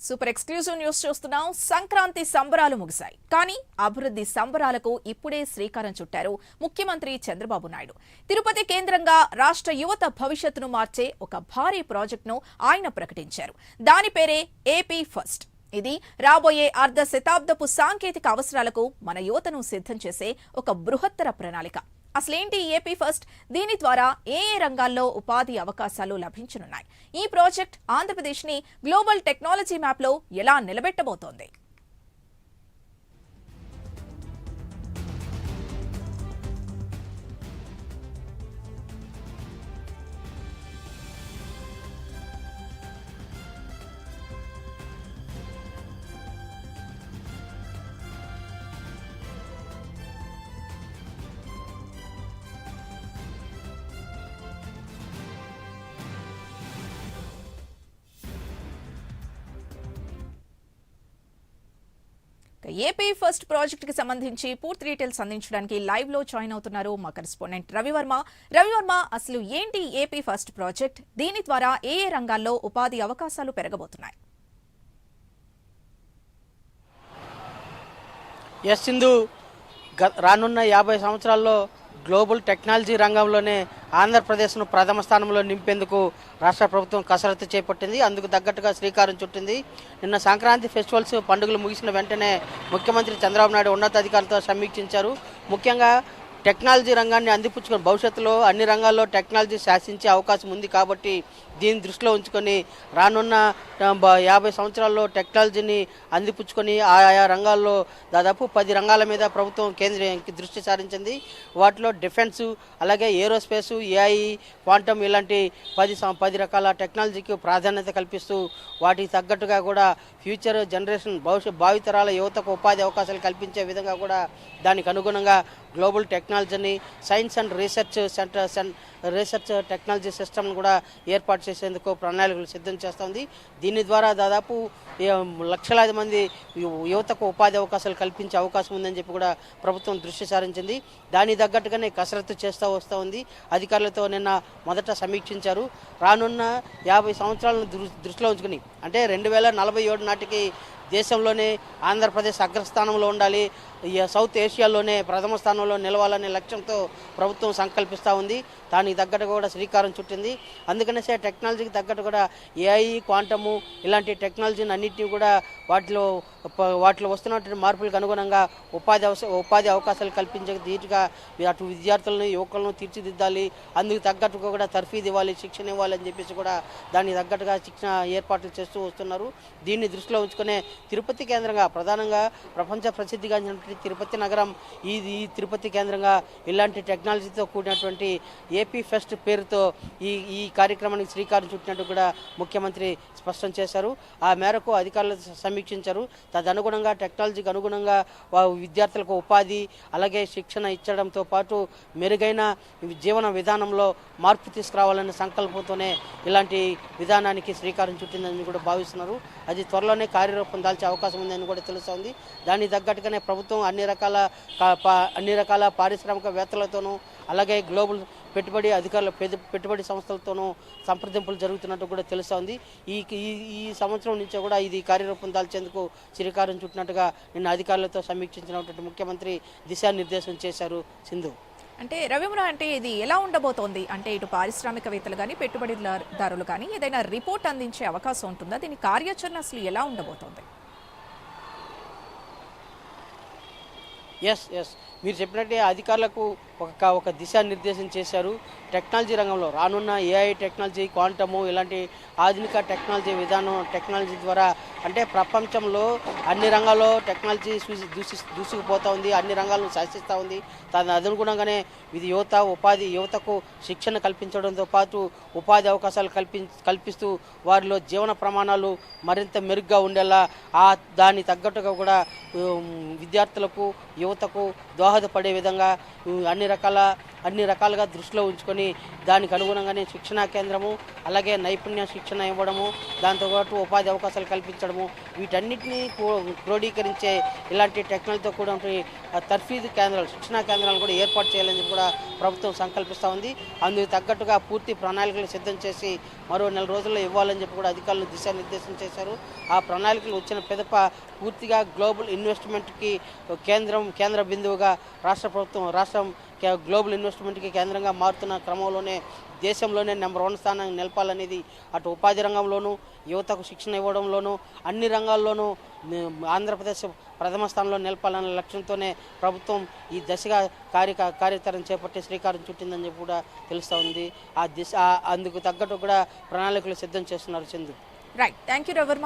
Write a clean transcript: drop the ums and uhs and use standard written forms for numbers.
Super exclusive news చూస్తున్నాం. సంక్రాంతి సంబరాలు ముగిశాయి, కానీ అభివృద్ధి సంబరాలకు ఇప్పుడే శ్రీకారం చుట్టారు ముఖ్యమంత్రి చంద్రబాబు నాయుడు. తిరుపతి కేంద్రంగా రాష్ట్ర యువత భవిష్యత్తును మార్చే ఒక భారీ ప్రాజెక్టును ఆయన ప్రకటించారు. దాని పేరే ఏపీ ఫస్ట్. ఇది రాబోయే అర్ధ శతాబ్దపు సాంకేతిక అవసరాలకు మన యువతను సిద్ధం చేసే ఒక బృహత్తర ప్రణాళిక. అసలేంటి ఏపీ ఫస్ట్? దీని ద్వారా ఏ రంగాల్లో ఉపాధి అవకాశాలు లభించనున్నాయి? ఈ ప్రాజెక్ట్ ఆంధ్రప్రదేశ్ని గ్లోబల్ టెక్నాలజీ మ్యాప్లో ఎలా నిలబెట్టబోతోంది? ఏపీ ఫస్ట్ ప్రాజెక్ట్ కి సంబంధించి పూర్తి డీటెయిల్స్ అందించడానికి లైవ్ లో జాయిన్ అవుతున్నారు మా కరెస్పాండెంట్ రవివర్మ. అసలు ఏంటి ఏపీ ఫస్ట్ ప్రాజెక్ట్? దీని ద్వారా ఏ రంగాల్లో ఉపాధి అవకాశాలు పెరగబోతున్నాయి? సింధు, రానున్న 50 సంవత్సరాల్లో గ్లోబల్ టెక్నాలజీ రంగంలోనే ఆంధ్రప్రదేశ్ను ప్రథమ స్థానంలో నింపేందుకు రాష్ట్ర ప్రభుత్వం కసరత్తు చేపట్టింది. అందుకు తగ్గట్టుగా శ్రీకారం చుట్టింది. నిన్న సంక్రాంతి ఫెస్టివల్స్ పండుగలు ముగిసిన వెంటనే ముఖ్యమంత్రి చంద్రబాబు నాయుడు ఉన్నతాధికారులతో సమీక్షించారు. ముఖ్యంగా టెక్నాలజీ రంగాన్ని అందిపుచ్చుకొని భవిష్యత్తులో అన్ని రంగాల్లో టెక్నాలజీ శాసించే అవకాశం ఉంది కాబట్టి దీన్ని దృష్టిలో ఉంచుకొని రానున్న 50 సంవత్సరాల్లో టెక్నాలజీని అందిపుచ్చుకొని ఆయా రంగాల్లో దాదాపు 10 రంగాల మీద ప్రభుత్వం దృష్టి సారించింది. వాటిలో డిఫెన్స్, అలాగే ఏరోస్పేస్, ఏఐ, క్వాంటమ్ ఇలాంటి 10 రకాల టెక్నాలజీకి ప్రాధాన్యత కల్పిస్తూ వాటికి తగ్గట్టుగా కూడా ఫ్యూచర్ జనరేషన్ భావితరాల యువతకు ఉపాధి అవకాశాలు కల్పించే విధంగా కూడా దానికి అనుగుణంగా గ్లోబల్ టెక్నాలజీని సైన్స్ అండ్ రీసెర్చ్ టెక్నాలజీ సిస్టమ్ను కూడా ఏర్పాటు చేసేందుకు ప్రణాళికలు సిద్ధం చేస్తుంది. దీని ద్వారా దాదాపు లక్షలాది మంది యువతకు ఉపాధి అవకాశాలు కల్పించే అవకాశం ఉందని చెప్పి కూడా ప్రభుత్వం దృష్టి సారించింది. దానికి తగ్గట్టుగానే కసరత్తు చేస్తూ వస్తూ ఉంది. అధికారులతో నిన్న మొదట సమీక్షించారు. రానున్న 50 సంవత్సరాలను దృష్టిలో ఉంచుకుని, అంటే 2047 నాటికి దేశంలోనే ఆంధ్రప్రదేశ్ అగ్రస్థానంలో ఉండాలి, సౌత్ ఏషియాలోనే ప్రథమ స్థానంలో నిలవాలనే లక్ష్యంతో ప్రభుత్వం సంకల్పిస్తూ ఉంది. దానికి తగ్గట్టు కూడా శ్రీకారం చుట్టింది. అందుకనే టెక్నాలజీకి తగ్గట్టు కూడా ఏఐ, క్వాంటము ఇలాంటి టెక్నాలజీని అన్నింటినీ కూడా వాటిలో వస్తున్నటువంటి మార్పులకు అనుగుణంగా ఉపాధి అవకాశాలు కల్పించే ధీటుగా అటు విద్యార్థులను, యువకులను తీర్చిదిద్దాలి. అందుకు తగ్గట్టుగా కూడా తర్ఫీదు ఇవ్వాలి, శిక్షణ ఇవ్వాలి అని చెప్పేసి కూడా దానికి తగ్గట్టుగా శిక్షణ ఏర్పాట్లు చేస్తూ వస్తున్నారు. దీన్ని దృష్టిలో ఉంచుకునే తిరుపతి కేంద్రంగా, ప్రధానంగా ప్రపంచ ప్రసిద్ధిగాంచినటువంటి తిరుపతి నగరం, ఈ తిరుపతి కేంద్రంగా ఇలాంటి టెక్నాలజీతో కూడినటువంటి ఏపీ ఫెస్ట్ పేరుతో ఈ కార్యక్రమానికి శ్రీకారం చుట్టినట్టు కూడా ముఖ్యమంత్రి స్పష్టం చేశారు. ఆ మేరకు అధికారులతో సమీక్షించారు. తదనుగుణంగా టెక్నాలజీకి అనుగుణంగా విద్యార్థులకు ఉపాధి, అలాగే శిక్షణ ఇచ్చడంతో పాటు మెరుగైన జీవన విధానంలో మార్పు తీసుకురావాలనే సంకల్పంతోనే ఇలాంటి విధానానికి శ్రీకారం చుట్టిందని కూడా భావిస్తున్నారు. అది త్వరలోనే కార్యరూపం దాల్చే అవకాశం ఉందని కూడా తెలుస్తోంది. దానికి తగ్గట్టుగానే ప్రభుత్వం అన్ని రకాల పారిశ్రామికవేత్తలతోనూ, అలాగే గ్లోబల్ పెట్టుబడి అధికారుల పెట్టుబడి సంస్థలతోనూ సంప్రదింపులు జరుగుతున్నట్టు కూడా తెలుస్తోంది. ఈ సంవత్సరం నుంచే కూడా ఇది కార్యరూపం దాల్చేందుకు శ్రీకారం చుట్టినట్టుగా నిన్న అధికారులతో సమీక్షించినటువంటి ముఖ్యమంత్రి దిశానిర్దేశం చేశారు. సింధు, అంటే అంటే ఇది ఎలా ఉండబోతోంది? అంటే ఇటు పారిశ్రామికవేత్తలు కానీ, పెట్టుబడిదారులు కానీ ఏదైనా రిపోర్ట్ అందించే అవకాశం ఉంటుందా? దీని కార్యాచరణ అసలు ఎలా ఉండబోతోంది? ఎస్ మీరు చెప్పినట్టే అధికారులకు ఒక దిశానిర్దేశం చేశారు. టెక్నాలజీ రంగంలో రానున్న ఏఐ టెక్నాలజీ, క్వాంటము ఇలాంటి ఆధునిక టెక్నాలజీ ద్వారా, అంటే ప్రపంచంలో అన్ని రంగాల్లో టెక్నాలజీ దూసుకుపోతూ ఉంది, అన్ని రంగాలను శాసిస్తూ ఉంది. దాని అనుగుణంగానే ఇది యువతకు శిక్షణ కల్పించడంతో పాటు ఉపాధి అవకాశాలు కల్పిస్తూ వారిలో జీవన ప్రమాణాలు మరింత మెరుగ్గా ఉండేలా దాన్ని తగ్గట్టుగా కూడా విద్యార్థులకు, యువతకు దోహదపడే విధంగా అన్ని రకాలుగా దృష్టిలో ఉంచుకొని దానికి అనుగుణంగానే శిక్షణా కేంద్రము, అలాగే నైపుణ్య శిక్షణ ఇవ్వడము, దాంతోపాటు ఉపాధి అవకాశాలు కల్పించడము, వీటన్నిటినీ క్రోడీకరించే ఇలాంటి టెక్నాలజీతో కూడా తర్ఫీదు కేంద్రాలు, శిక్షణా కేంద్రాలు కూడా ఏర్పాటు చేయాలని చెప్పి కూడా ప్రభుత్వం సంకల్పిస్తూ ఉంది. అందుకు తగ్గట్టుగా పూర్తి ప్రణాళికలు సిద్ధం చేసి మరో 4 రోజుల్లో ఇవ్వాలని చెప్పి కూడా అధికారులు దిశానిర్దేశం చేశారు. ఆ ప్రణాళికలు వచ్చిన పిదప పూర్తిగా గ్లోబల్ ఇన్వెస్ట్మెంట్కి కేంద్ర బిందువుగా రాష్ట్రం గ్లోబల్ ఇన్వెస్ట్మెంట్కి కేంద్రంగా మారుతున్న క్రమంలోనే దేశంలోనే నెంబర్ 1 స్థానాన్ని నిలపాలనేది అటు ఉపాధి రంగంలోనూ, యువతకు శిక్షణ ఇవ్వడంలోనూ, అన్ని రంగాల్లోనూ ఆంధ్రప్రదేశ్ ప్రథమ స్థానంలో నిలపాలనే లక్ష్యంతోనే ప్రభుత్వం ఈ దశగా కార్యాచరణ చేపట్టి శ్రీకారం చుట్టిందని చెప్పి కూడా తెలుస్తూ ఉంది. అందుకు తగ్గట్టు కూడా ప్రణాళికలు సిద్ధం చేస్తున్నారు Chandu. Right, thank you Ravi Varma.